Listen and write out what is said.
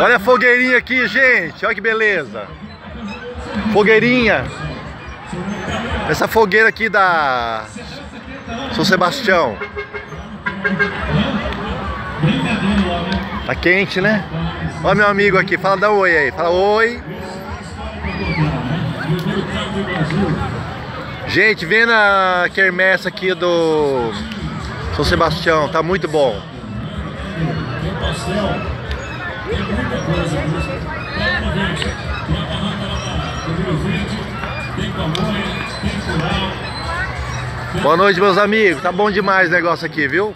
Olha a fogueirinha aqui, gente. Olha que beleza. Fogueirinha. Essa fogueira aqui da São Sebastião. Tá quente, né? Olha meu amigo aqui. Fala, dá um oi aí. Fala oi. Gente, vem na quermesse aqui do São Sebastião. Tá muito bom. Boa noite, meus amigos. Tá bom demais o negócio aqui, viu?